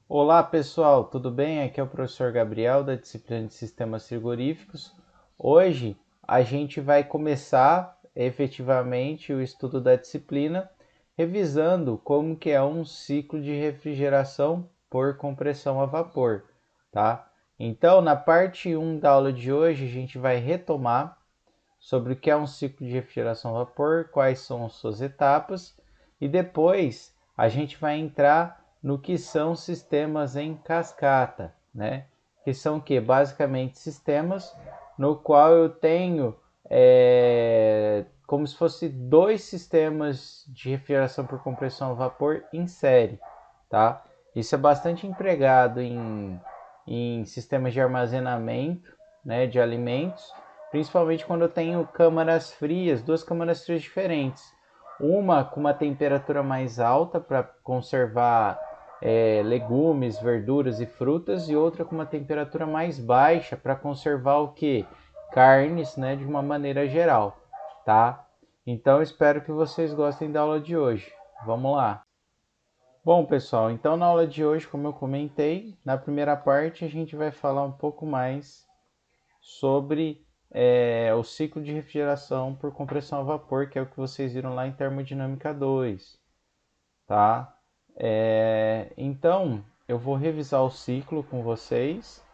Olá pessoal, tudo bem? Aqui é o professor Gabriel da disciplina de Sistemas Frigoríficos. Hoje a gente vai começar efetivamente o estudo da disciplina, revisando como que é um ciclo de refrigeração por compressão a vapor, tá? Então, na parte 1 da aula de hoje, a gente vai retomar sobre o que é um ciclo de refrigeração a vapor, quais são as suas etapas, e depois a gente vai entrar no que são sistemas em cascata, né? Que são que basicamente sistemas no qual eu tenho como se fosse dois sistemas de refrigeração por compressão a vapor em série, tá? Isso é bastante empregado em sistemas de armazenamento, né, de alimentos, principalmente quando eu tenho câmaras frias, duas câmaras frias diferentes. Uma com uma temperatura mais alta para conservar legumes, verduras e frutas, e outra com uma temperatura mais baixa para conservar o que? Carnes, né, de uma maneira geral, tá? Então espero que vocês gostem da aula de hoje. Vamos lá. Bom, pessoal, então na aula de hoje, como eu comentei, na primeira parte a gente vai falar um pouco mais sobre o ciclo de refrigeração por compressão a vapor, que é o que vocês viram lá em termodinâmica 2, tá? Então, eu vou revisar o ciclo com vocês,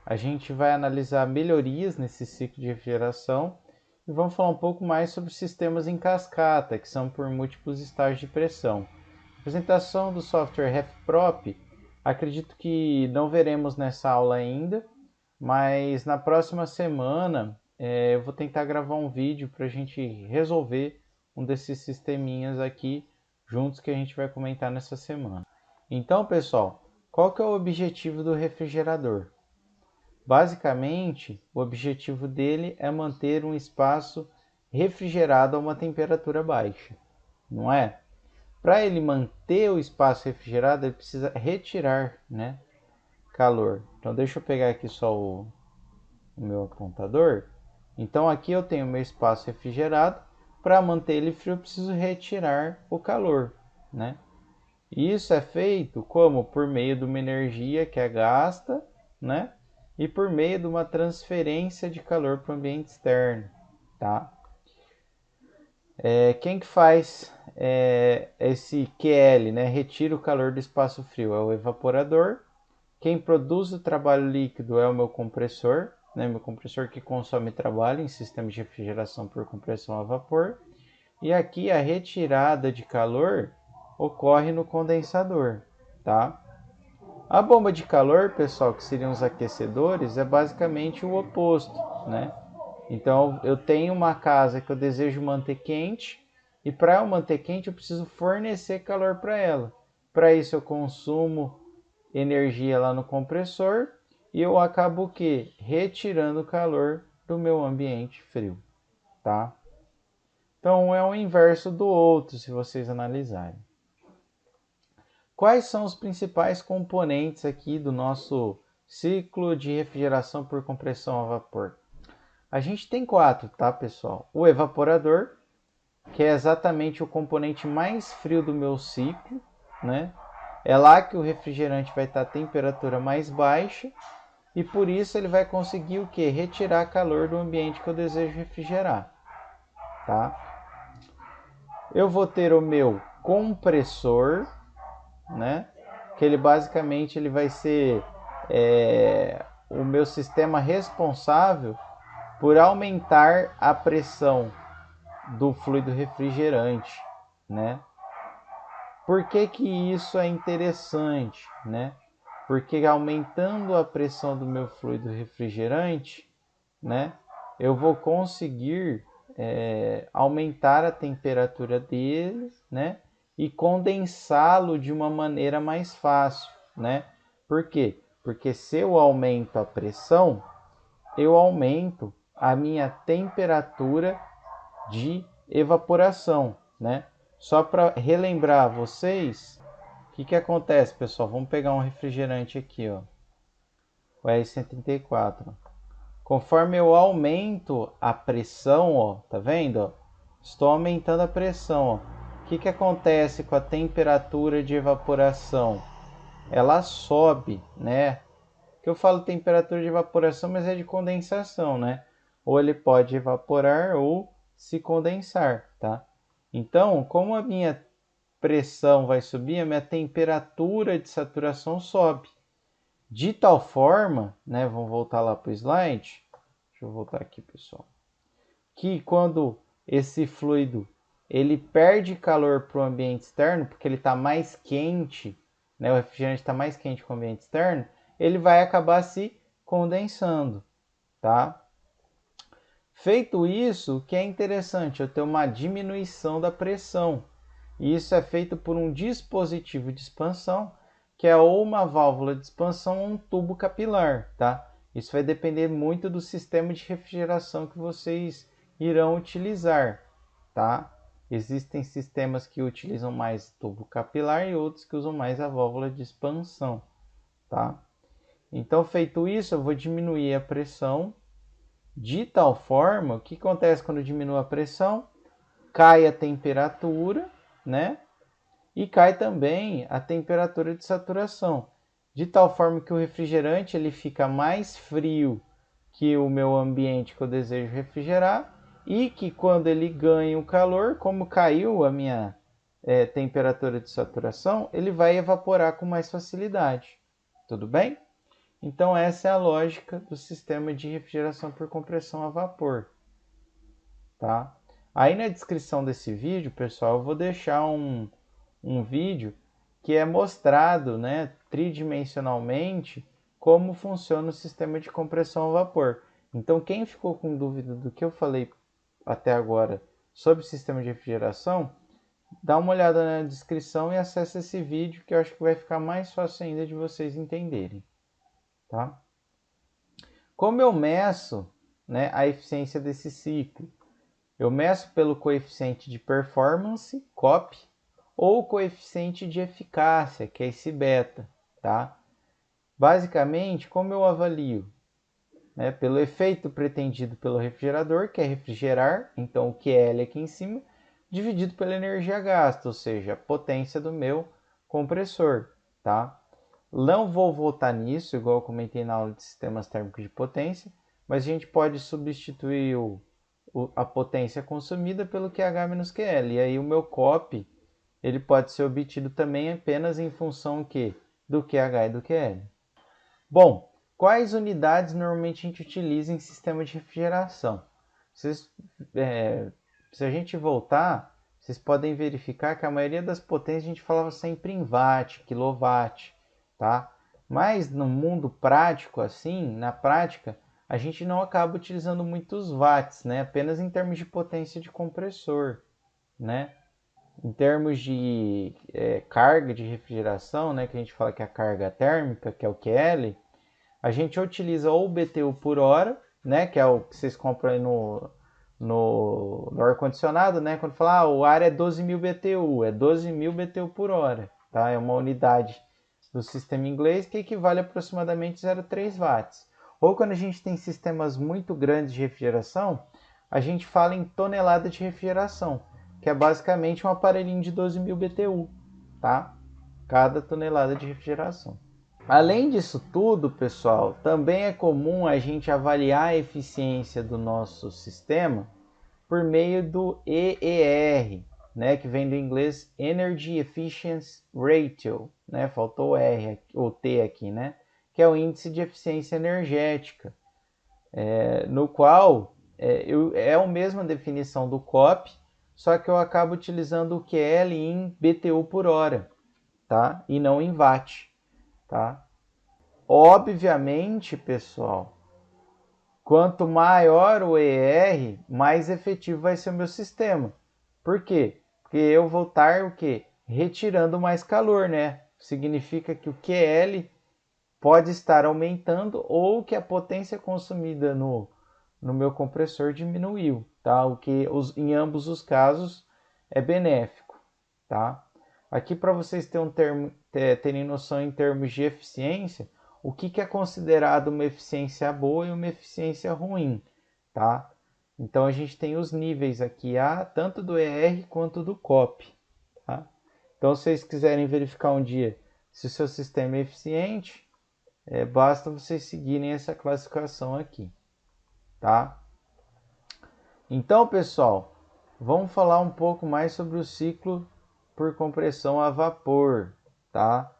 a gente vai analisar melhorias nesse ciclo de refrigeração e vamos falar um pouco mais sobre sistemas em cascata, que são por múltiplos estágios de pressão. Apresentação do software RefProp, acredito que não veremos nessa aula ainda, mas na próxima semana eu vou tentar gravar um vídeo para a gente resolver um desses sisteminhas aqui juntos que a gente vai comentar nessa semana. Então, pessoal, qual que é o objetivo do refrigerador? Basicamente, o objetivo dele é manter um espaço refrigerado a uma temperatura baixa, não é? Para ele manter o espaço refrigerado, ele precisa retirar, né, calor. Então, deixa eu pegar aqui só o meu apontador. Então, aqui eu tenho meu espaço refrigerado. Para manter ele frio, eu preciso retirar o calor, né? E isso é feito como? Por meio de uma energia que é gasta, né? E por meio de uma transferência de calor para o ambiente externo, tá? Quem que faz esse QL, né? Retira o calor do espaço frio, é o evaporador. Quem produz o trabalho líquido é o meu compressor, né? Meu compressor que consome trabalho em sistemas de refrigeração por compressão a vapor. E aqui a retirada de calor ocorre no condensador, tá? A bomba de calor, pessoal, que seriam os aquecedores, é basicamente o oposto, né? Então eu tenho uma casa que eu desejo manter quente e para eu manter quente eu preciso fornecer calor para ela. Para isso eu consumo energia lá no compressor e eu acabo o quê? Retirando o calor do meu ambiente frio, tá? Então um é o inverso do outro, se vocês analisarem. Quais são os principais componentes aqui do nosso ciclo de refrigeração por compressão a vapor? A gente tem quatro, tá, pessoal? O evaporador, que é exatamente o componente mais frio do meu ciclo, né? É lá que o refrigerante vai estar a temperatura mais baixa e por isso ele vai conseguir o quê? Retirar calor do ambiente que eu desejo refrigerar, tá? Eu vou ter o meu compressor, né? Que ele basicamente ele vai ser o meu sistema responsável por aumentar a pressão do fluido refrigerante, né? Por que que isso é interessante, né? Porque aumentando a pressão do meu fluido refrigerante, né, eu vou conseguir aumentar a temperatura dele, né, e condensá-lo de uma maneira mais fácil, né? Por quê? Porque se eu aumento a pressão, eu aumento a minha temperatura de evaporação, né? Só para relembrar vocês, o que acontece, pessoal? Vamos pegar um refrigerante aqui, ó, o R134. Conforme eu aumento a pressão, ó, tá vendo? Ó? Estou aumentando a pressão. Ó. O que acontece com a temperatura de evaporação? ela sobe, né? Que eu falo temperatura de evaporação, mas é de condensação, né? Ou ele pode evaporar ou se condensar, tá? Então, como a minha pressão vai subir, a minha temperatura de saturação sobe. De tal forma, né? Vamos voltar lá para o slide. Deixa eu voltar aqui, pessoal. Que quando esse fluido ele perde calor para o ambiente externo, porque ele está mais quente, né? O refrigerante está mais quente que o ambiente externo, ele vai acabar se condensando, tá? Feito isso, o que é interessante, eu ter uma diminuição da pressão. E isso é feito por um dispositivo de expansão, que é ou uma válvula de expansão ou um tubo capilar, tá? Isso vai depender muito do sistema de refrigeração que vocês irão utilizar, tá? Existem sistemas que utilizam mais tubo capilar e outros que usam mais a válvula de expansão, tá? Então, feito isso, eu vou diminuir a pressão de tal forma, o que acontece quando diminui a pressão? Cai a temperatura, né? E cai também a temperatura de saturação, de tal forma que o refrigerante ele fica mais frio que o meu ambiente que eu desejo refrigerar e que quando ele ganha o calor, como caiu a minha temperatura de saturação, ele vai evaporar com mais facilidade. Tudo bem? Então essa é a lógica do sistema de refrigeração por compressão a vapor, tá? Aí na descrição desse vídeo, pessoal, eu vou deixar um vídeo que é mostrado, né, tridimensionalmente como funciona o sistema de compressão a vapor. Então quem ficou com dúvida do que eu falei até agora sobre o sistema de refrigeração, dá uma olhada na descrição e acessa esse vídeo que eu acho que vai ficar mais fácil ainda de vocês entenderem, tá? Como eu meço, né, a eficiência desse ciclo? Eu meço pelo coeficiente de performance, COP, ou coeficiente de eficácia, que é esse beta, tá? Basicamente, como eu avalio? Né, pelo efeito pretendido pelo refrigerador, que é refrigerar, então o QL aqui em cima, dividido pela energia gasta, ou seja, a potência do meu compressor, tá? Não vou voltar nisso, igual eu comentei na aula de sistemas térmicos de potência, mas a gente pode substituir a potência consumida pelo QH menos QL. E aí o meu COP ele pode ser obtido também apenas em função do QH e do QL. Bom, quais unidades normalmente a gente utiliza em sistema de refrigeração? Vocês, se a gente voltar, vocês podem verificar que a maioria das potências a gente falava sempre em watt, quilowatt, tá? Mas no mundo prático, assim, na prática, a gente não acaba utilizando muitos watts, né? Apenas em termos de potência de compressor, né? Em termos de carga de refrigeração, né? Que a gente fala que é a carga térmica, que é o QL, a gente utiliza ou o BTU por hora, né? Que é o que vocês compram aí no ar-condicionado, né? Quando fala, o ar é 12.000 BTU, é 12.000 BTU por hora, tá? É uma unidade do sistema inglês que equivale a aproximadamente 0,3 watts. Ou quando a gente tem sistemas muito grandes de refrigeração, a gente fala em tonelada de refrigeração, que é basicamente um aparelhinho de 12.000 BTU, tá? Cada tonelada de refrigeração. Além disso tudo, pessoal, também é comum a gente avaliar a eficiência do nosso sistema por meio do EER, né, que vem do inglês Energy Efficiency Ratio, né, faltou o R ou T aqui, né, que é o índice de eficiência energética, no qual é a mesma definição do COP, só que eu acabo utilizando o QL em BTU por hora, tá, e não em watt, tá. Obviamente, pessoal, quanto maior o ER, mais efetivo vai ser o meu sistema. Por quê? Porque eu vou estar o quê? Retirando mais calor, né? Significa que o QL pode estar aumentando ou que a potência consumida no meu compressor diminuiu, tá? O que em ambos os casos é benéfico, tá? Aqui para vocês terem noção em termos de eficiência, o que é considerado uma eficiência boa e uma eficiência ruim, tá? Então a gente tem os níveis aqui, tanto do ER quanto do COP, tá? Então se vocês quiserem verificar um dia Se o seu sistema é eficiente, basta vocês seguirem essa classificação aqui, tá? Então, pessoal, vamos falar um pouco mais sobre o ciclo por compressão a vapor, tá?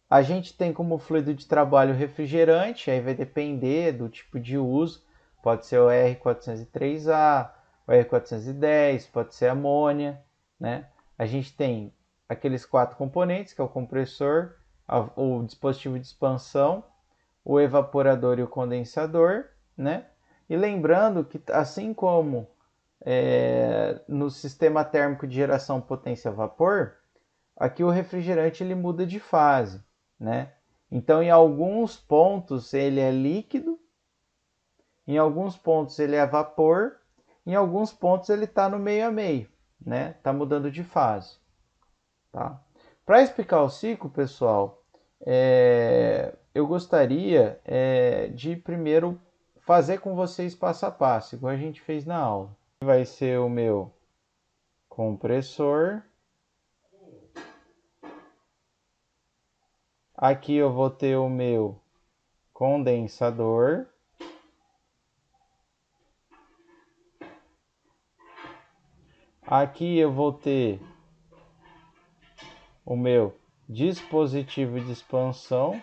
A gente tem como fluido de trabalho refrigerante, aí vai depender do tipo de uso, pode ser o R403A, o R410, pode ser amônia, né? A gente tem aqueles 4 componentes, que é o compressor, o dispositivo de expansão, o evaporador e o condensador, né? E lembrando que assim como no sistema térmico de geração potência a vapor, aqui o refrigerante ele muda de fase, né? Então, em alguns pontos ele é líquido, em alguns pontos ele é vapor, em alguns pontos ele está no meio a meio, né? Está mudando de fase, tá? Para explicar o ciclo, pessoal, eu gostaria de primeiro fazer com vocês passo a passo, igual a gente fez na aula. Vai ser o meu compressor. Aqui eu vou ter o meu condensador. Aqui eu vou ter o meu dispositivo de expansão,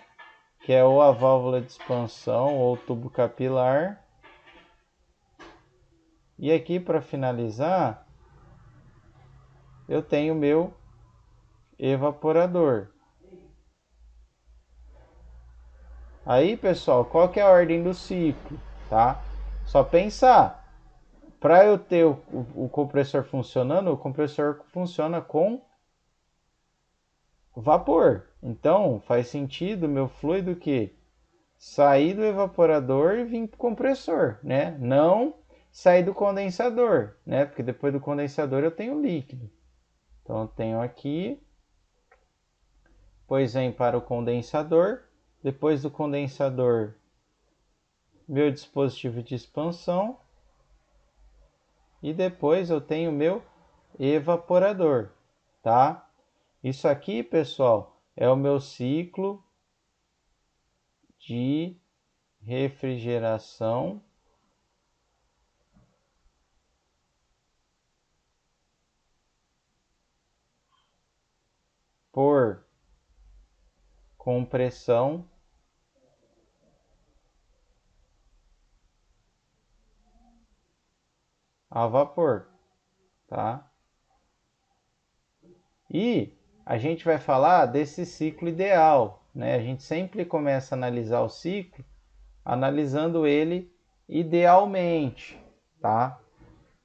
que é ou a válvula de expansão ou tubo capilar. E aqui, para finalizar, eu tenho o meu evaporador. Aí, pessoal, qual que é a ordem do ciclo, tá? Só pensar, para eu ter o compressor funcionando, o compressor funciona com vapor. Então, faz sentido meu fluido que sair do evaporador e vir para o compressor, né? Não sair do condensador, né? Porque depois do condensador eu tenho líquido. Então, eu tenho aqui, depois vem para o condensador, depois do condensador, meu dispositivo de expansão, e depois eu tenho meu evaporador, tá? Isso aqui, pessoal, é o meu ciclo de refrigeração por compressão a vapor, tá? E a gente vai falar desse ciclo ideal, né? A gente sempre começa a analisar o ciclo analisando ele idealmente, tá?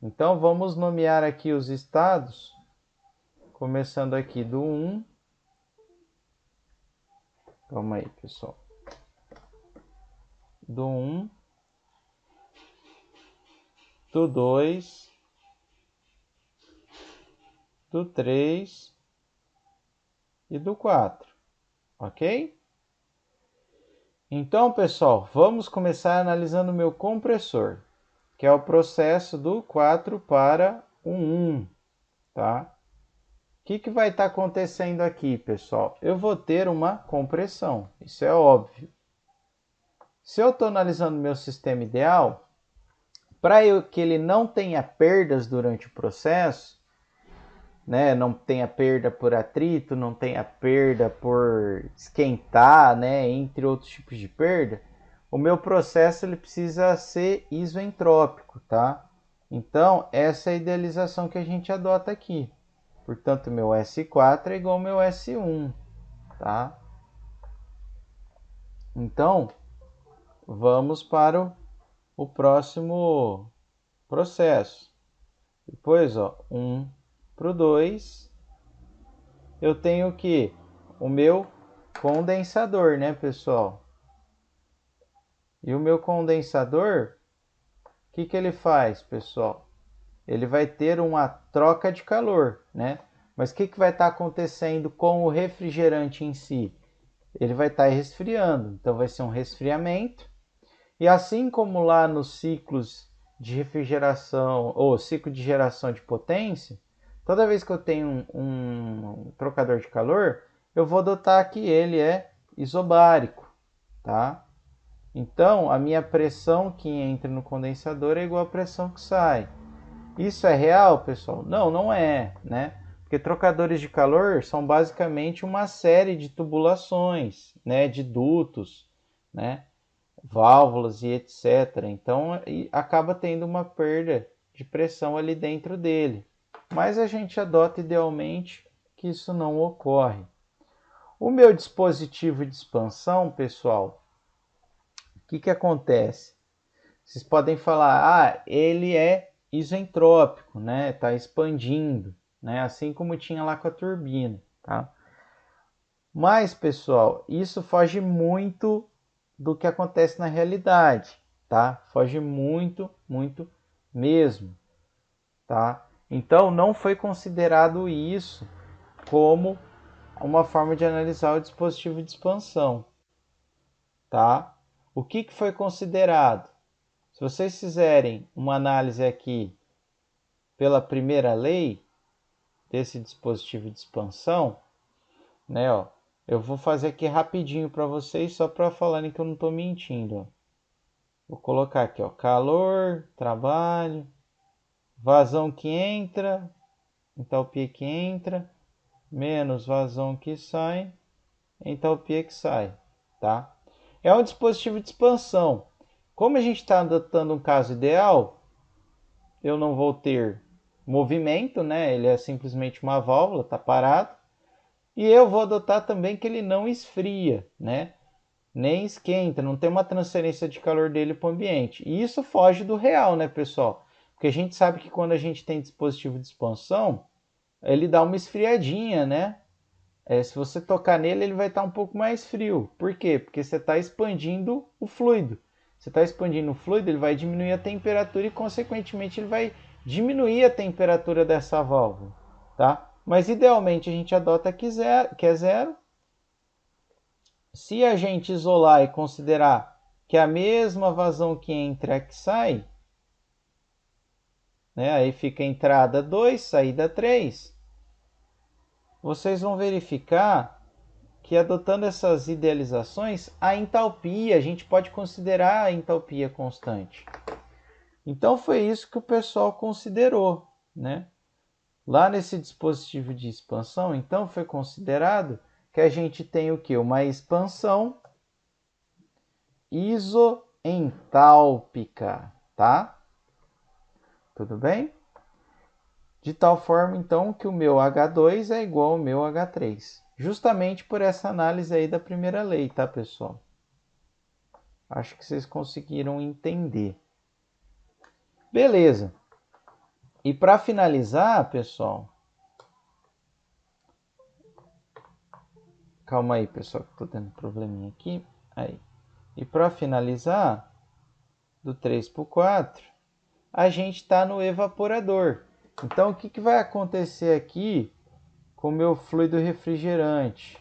Então vamos nomear aqui os estados, começando aqui do 1. Calma aí, pessoal. Do 1, do 2, do 3 e do 4, ok? Então, pessoal, vamos começar analisando o meu compressor, que é o processo do 4 para o 1, tá? O que vai estar acontecendo aqui, pessoal? Eu vou ter uma compressão, isso é óbvio. Se eu estou analisando meu sistema ideal, para que ele não tenha perdas durante o processo, né, não tenha perda por atrito, não tenha perda por esquentar, né, entre outros tipos de perda, o meu processo ele precisa ser isoentrópico, tá? Então, essa é a idealização que a gente adota aqui. Portanto, meu S4 é igual ao meu S1, tá? Então, vamos para o próximo processo. Depois, ó, 1 para o 2, eu tenho que o meu condensador, né, pessoal? E o meu condensador, o que ele faz, pessoal? Ele vai ter uma troca de calor, né? Mas o que vai estar acontecendo com o refrigerante em si? Ele vai estar resfriando, então vai ser um resfriamento. E assim como lá nos ciclos de refrigeração ou ciclo de geração de potência, toda vez que eu tenho um trocador de calor, eu vou adotar que ele é isobárico, tá? Então, a minha pressão que entra no condensador é igual à pressão que sai. Isso é real, pessoal? Não, não é, né? Porque trocadores de calor são basicamente uma série de tubulações, né, de dutos, né, válvulas e etc. Então, acaba tendo uma perda de pressão ali dentro dele. Mas a gente adota idealmente que isso não ocorre. O meu dispositivo de expansão, pessoal, o que acontece? Vocês podem falar, ele é isentrópico, né? Está expandindo, né? Assim como tinha lá com a turbina, tá? Mas, pessoal, isso foge muito do que acontece na realidade, tá? Foge muito, muito mesmo, tá? Então, não foi considerado isso como uma forma de analisar o dispositivo de expansão, tá? O que foi considerado? Se vocês fizerem uma análise aqui pela primeira lei desse dispositivo de expansão, né, ó, eu vou fazer aqui rapidinho para vocês, só para falarem que eu não estou mentindo. Ó. Vou colocar aqui, ó, calor, trabalho, vazão que entra, entalpia que entra, menos vazão que sai, entalpia que sai, tá? É um dispositivo de expansão. Como a gente está adotando um caso ideal, eu não vou ter movimento, né? Ele é simplesmente uma válvula, está parado. E eu vou adotar também que ele não esfria, né? Nem esquenta, não tem uma transferência de calor dele para o ambiente. E isso foge do real, né, pessoal? Porque a gente sabe que quando a gente tem dispositivo de expansão, ele dá uma esfriadinha, né? Se você tocar nele, ele vai estar um pouco mais frio. Por quê? Porque você está expandindo o fluido. Você está expandindo o fluido, ele vai diminuir a temperatura e, consequentemente, ele vai diminuir a temperatura dessa válvula, tá? Mas, idealmente, a gente adota que é zero. Se a gente isolar e considerar que a mesma vazão que entra é a que sai, né? Aí fica entrada 2, saída 3. Vocês vão verificar que, adotando essas idealizações, a entalpia, a gente pode considerar a entalpia constante. Então foi isso que o pessoal considerou, né? Lá nesse dispositivo de expansão, então foi considerado que a gente tem o que? Uma expansão isoentálpica, tá? Tudo bem? De tal forma, então, que o meu H2 é igual ao meu H3. Justamente por essa análise aí da primeira lei, tá, pessoal? Acho que vocês conseguiram entender. Beleza. E para finalizar, pessoal... Calma aí, pessoal, que eu tô tendo probleminha aqui. Aí. E para finalizar, do 3 para o 4, a gente está no evaporador. Então, o que vai acontecer aqui com o meu fluido refrigerante?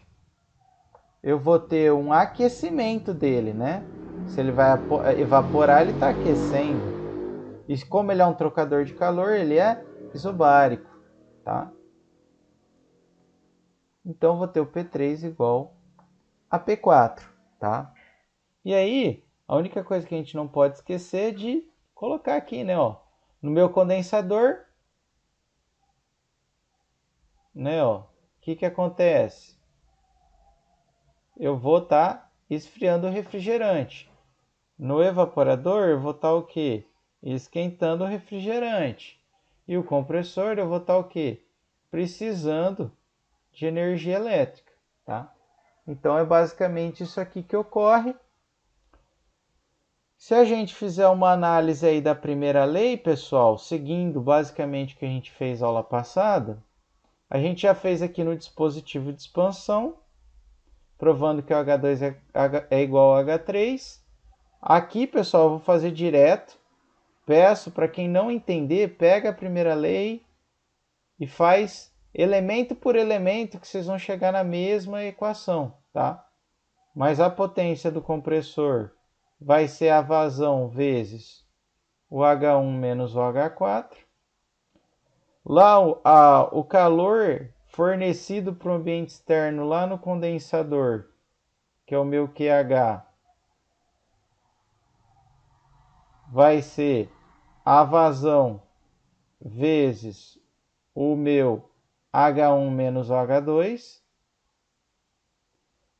Eu vou ter um aquecimento dele, né? Se ele vai evaporar, ele está aquecendo. E como ele é um trocador de calor, ele é isobárico, tá? Então, vou ter o P3 igual a P4, tá? E aí, a única coisa que a gente não pode esquecer é de colocar aqui, né? Ó, no meu condensador, né? Ó, o que acontece? Eu vou estar esfriando o refrigerante. No evaporador, eu vou estar o quê? Esquentando o refrigerante. E o compressor, eu vou estar o quê? Precisando de energia elétrica, tá? Então, é basicamente isso aqui que ocorre. Se a gente fizer uma análise aí da primeira lei, pessoal, seguindo basicamente o que a gente fez aula passada, a gente já fez aqui no dispositivo de expansão, provando que o H2 é igual ao H3. Aqui, pessoal, eu vou fazer direto. Peço para quem não entender, pega a primeira lei e faz elemento por elemento que vocês vão chegar na mesma equação, tá? Mas a potência do compressor vai ser a vazão vezes o H1 menos o H4. Lá o calor fornecido para o ambiente externo lá no condensador, que é o meu QH, vai ser a vazão vezes o meu H1 menos OH2.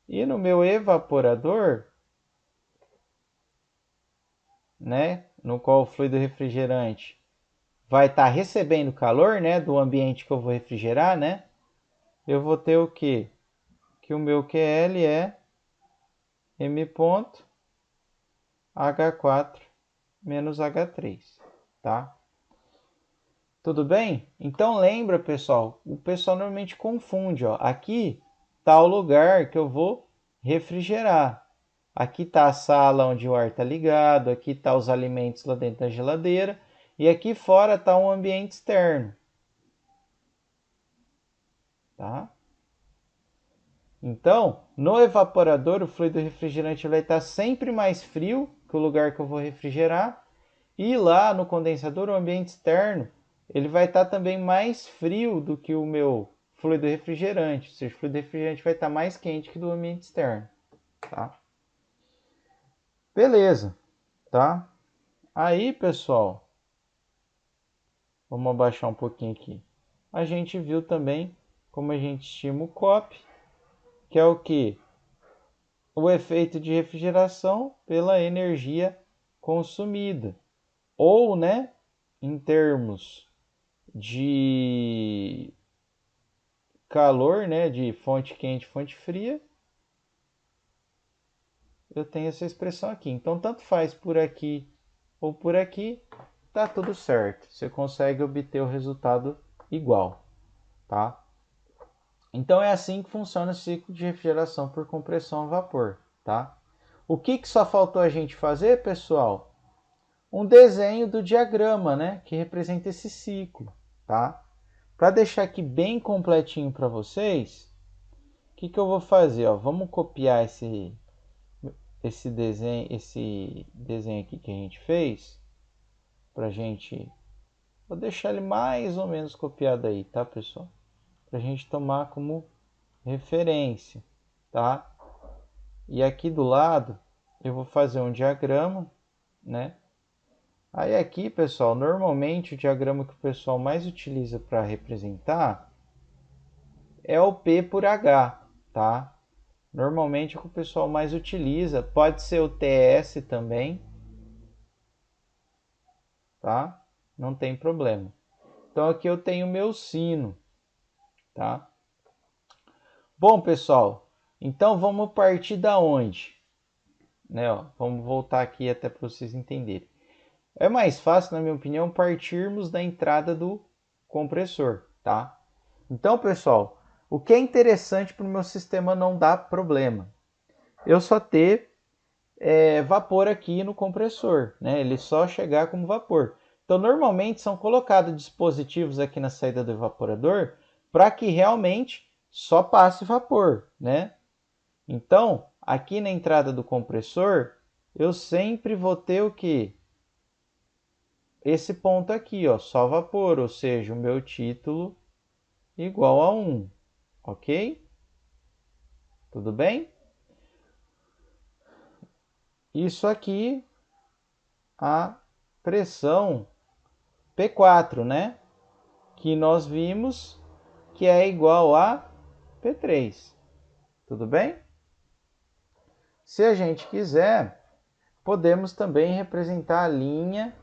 E no meu evaporador, né, no qual o fluido refrigerante vai estar recebendo calor, né, do ambiente que eu vou refrigerar, né, eu vou ter o quê? Que o meu QL é M ponto H4 menos H3, tá? Tudo bem? Então lembra, pessoal, o pessoal normalmente confunde, ó. Aqui está o lugar que eu vou refrigerar. Aqui está a sala onde o ar está ligado, aqui está os alimentos lá dentro da geladeira e aqui fora está um ambiente externo, tá? Então, no evaporador, o fluido refrigerante vai estar sempre mais frio que o lugar que eu vou refrigerar. E lá no condensador, o ambiente externo, ele vai estar também mais frio do que o meu fluido refrigerante. Ou seja, o fluido refrigerante vai estar mais quente que do ambiente externo, tá? Beleza, tá? Aí, pessoal, vamos abaixar um pouquinho aqui. A gente viu também como a gente estima o COP, que é o que? O efeito de refrigeração pela energia consumida. Ou, né, em termos de calor, né, de fonte quente, fonte fria, eu tenho essa expressão aqui. Então, tanto faz por aqui ou por aqui, tá tudo certo. Você consegue obter o resultado igual, tá? Então, é assim que funciona o ciclo de refrigeração por compressão a vapor, tá? O que só faltou a gente fazer, pessoal? Um desenho do diagrama, né, que representa esse ciclo, tá? Para deixar aqui bem completinho para vocês, o que eu vou fazer? Ó? Vamos copiar esse desenho aqui que a gente fez, para gente, vou deixar ele mais ou menos copiado aí, tá, pessoal? Para a gente tomar como referência, tá? E aqui do lado eu vou fazer um diagrama, né? Aí aqui, pessoal, normalmente o diagrama que o pessoal mais utiliza para representar é o P por H, tá? Normalmente é o que o pessoal mais utiliza, pode ser o TS também, tá? Não tem problema. Então aqui eu tenho o meu sino, tá? Bom, pessoal, então vamos partir da onde? Né, ó, vamos voltar aqui até para vocês entenderem. É mais fácil, na minha opinião, partirmos da entrada do compressor, tá? Então, pessoal, o que é interessante para o meu sistema não dar problema? Eu só ter vapor aqui no compressor, né? Ele só chegar como vapor. Então, normalmente são colocados dispositivos aqui na saída do evaporador para que realmente só passe vapor, né? Então, aqui na entrada do compressor, eu sempre vou ter o que? Esse ponto aqui, ó, só vapor, ou seja, o meu título igual a 1, ok? Tudo bem? Isso aqui, a pressão P4, né? Que nós vimos que é igual a P3. Tudo bem? Se a gente quiser, podemos também representar a linha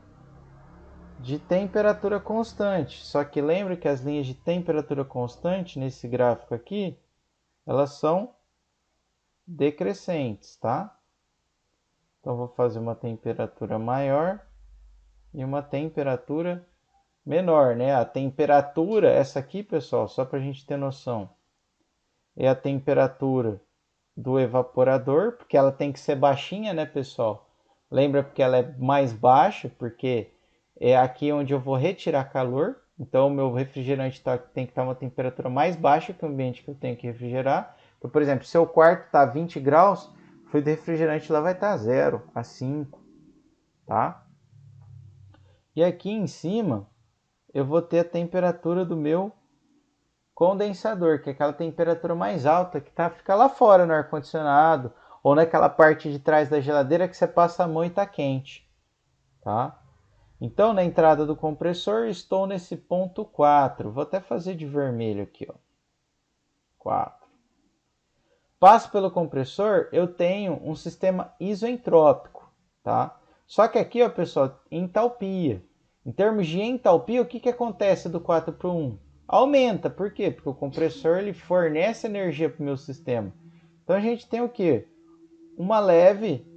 de temperatura constante. Só que lembre que as linhas de temperatura constante nesse gráfico aqui, elas são decrescentes, tá? Então vou fazer uma temperatura maior e uma temperatura menor, né? A temperatura, essa aqui, pessoal, só para a gente ter noção, é a temperatura do evaporador, porque ela tem que ser baixinha, né, pessoal? Lembra porque ela é mais baixa, porque é aqui onde eu vou retirar calor. Então, o meu refrigerante tem que estar uma temperatura mais baixa que o ambiente que eu tenho que refrigerar. Então, por exemplo, se o quarto está 20 graus, o fluido refrigerante lá vai estar 0 a 5, tá? E aqui em cima, eu vou ter a temperatura do meu condensador, que é aquela temperatura mais alta que fica lá fora no ar-condicionado ou naquela parte de trás da geladeira que você passa a mão e está quente, tá? Então, na entrada do compressor, estou nesse ponto 4. Vou até fazer de vermelho aqui, ó. 4. Passo pelo compressor, eu tenho um sistema isoentrópico, tá? Só que aqui, ó, pessoal, entalpia. Em termos de entalpia, o que acontece do 4 para o 1? Aumenta. Por quê? Porque o compressor ele fornece energia para o meu sistema. Então, a gente tem o quê? Uma leve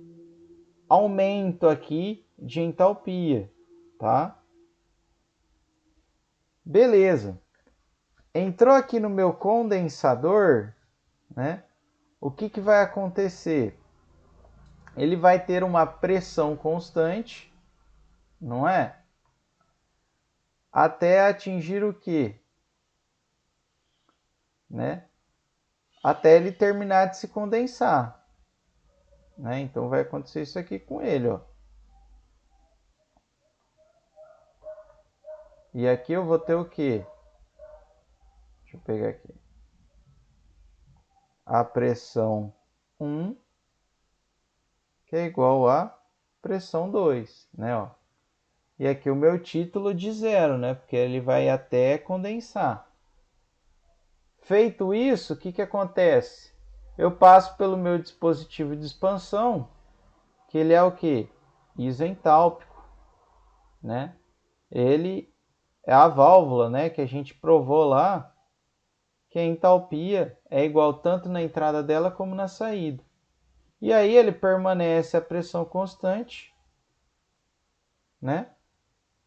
aumento aqui de entalpia, tá? Beleza. Entrou aqui no meu condensador, né? O que vai acontecer? Ele vai ter uma pressão constante, não é? Até atingir o quê? Né? Até ele terminar de se condensar. Né? Então vai acontecer isso aqui com ele, ó. E aqui eu vou ter o quê? Deixa eu pegar aqui. A pressão 1, que é igual a pressão 2, né? Ó. E aqui o meu título de 0, né? Porque ele vai até condensar. Feito isso, o que acontece? Eu passo pelo meu dispositivo de expansão, que ele é o quê? Isentálpico, né? Ele é a válvula, né, que a gente provou lá, que a entalpia é igual tanto na entrada dela como na saída. E aí ele permanece a pressão constante, né,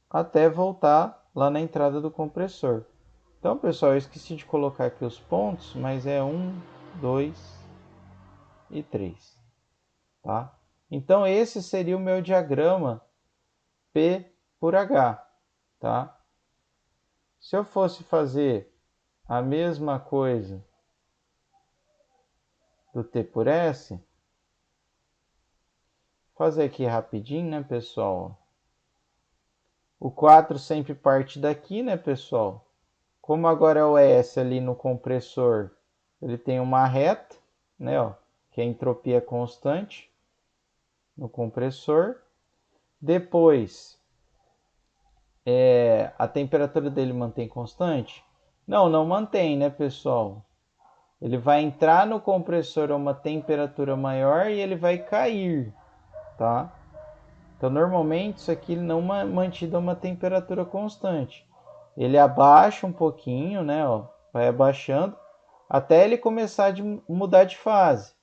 até voltar lá na entrada do compressor. Então, pessoal, eu esqueci de colocar aqui os pontos, mas é 1, 2 e 3, tá? Então, esse seria o meu diagrama P por H, tá? Se eu fosse fazer a mesma coisa do T por S, fazer aqui rapidinho, né, pessoal? O 4 sempre parte daqui, né, pessoal? Como agora é o S ali no compressor, ele tem uma reta, né, ó, que é a entropia constante no compressor. Depois, a temperatura dele mantém constante? Não mantém, né, pessoal? Ele vai entrar no compressor a uma temperatura maior e ele vai cair, tá? Então, normalmente, isso aqui não é mantido a uma temperatura constante. Ele abaixa um pouquinho, né? Ó, vai abaixando até ele começar a mudar de fase,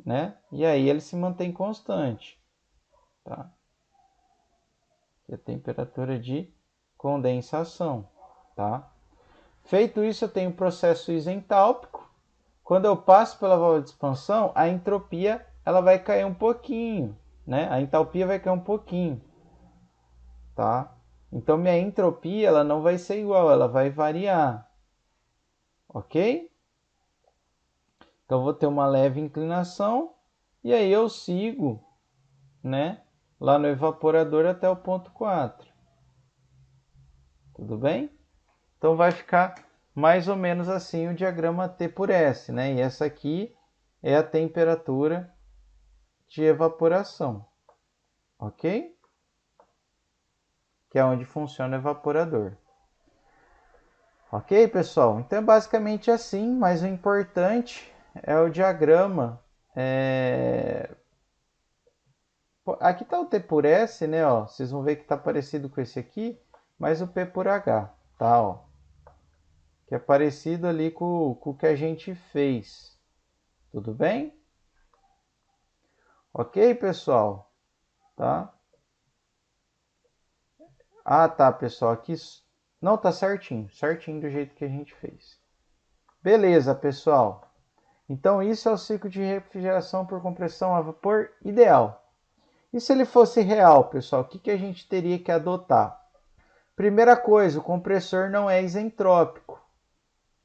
né? E aí ele se mantém constante, tá? E a temperatura de condensação, tá? Feito isso, eu tenho o processo isentálpico. Quando eu passo pela válvula de expansão, a entropia ela vai cair um pouquinho, né? A entalpia vai cair um pouquinho, tá? Então minha entropia ela não vai ser igual, ela vai variar, ok? Então vou ter uma leve inclinação e aí eu sigo, né? Lá no evaporador até o ponto 4. Tudo bem? Então vai ficar mais ou menos assim o diagrama T por S, né? E essa aqui é a temperatura de evaporação, ok? Que é onde funciona o evaporador. Ok, pessoal? Então é basicamente assim, mas o importante é o diagrama. Aqui está o T por S, né? Ó, vocês vão ver que está parecido com esse aqui, mas o P por H, tá? Ó, que é parecido ali com o que a gente fez. Tudo bem? Ok, pessoal? Tá? Ah, tá, pessoal. Aqui não tá certinho, certinho do jeito que a gente fez. Beleza, pessoal. Então isso é o ciclo de refrigeração por compressão a vapor ideal. E se ele fosse real, pessoal, o que a gente teria que adotar? Primeira coisa, o compressor não é isentrópico.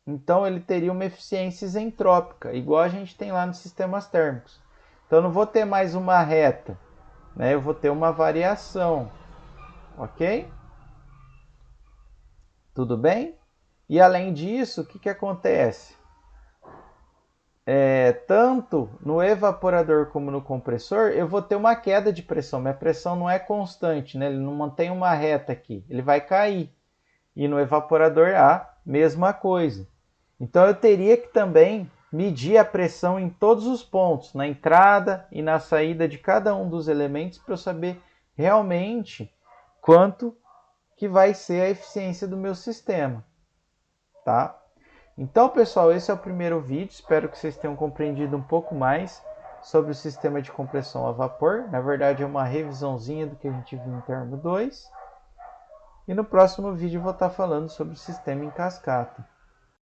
Então ele teria uma eficiência isentrópica, igual a gente tem lá nos sistemas térmicos. Então eu não vou ter mais uma reta, né? Eu vou ter uma variação, ok? Tudo bem? E além disso, o que acontece? Tanto no evaporador como no compressor, eu vou ter uma queda de pressão. Minha pressão não é constante, né? Ele não mantém uma reta aqui, ele vai cair. E no evaporador a mesma coisa. Então eu teria que também medir a pressão em todos os pontos, na entrada e na saída de cada um dos elementos, para eu saber realmente quanto que vai ser a eficiência do meu sistema, tá? Então, pessoal, esse é o primeiro vídeo. Espero que vocês tenham compreendido um pouco mais sobre o sistema de compressão a vapor. Na verdade, é uma revisãozinha do que a gente viu no termo 2. E no próximo vídeo eu vou estar falando sobre o sistema em cascata.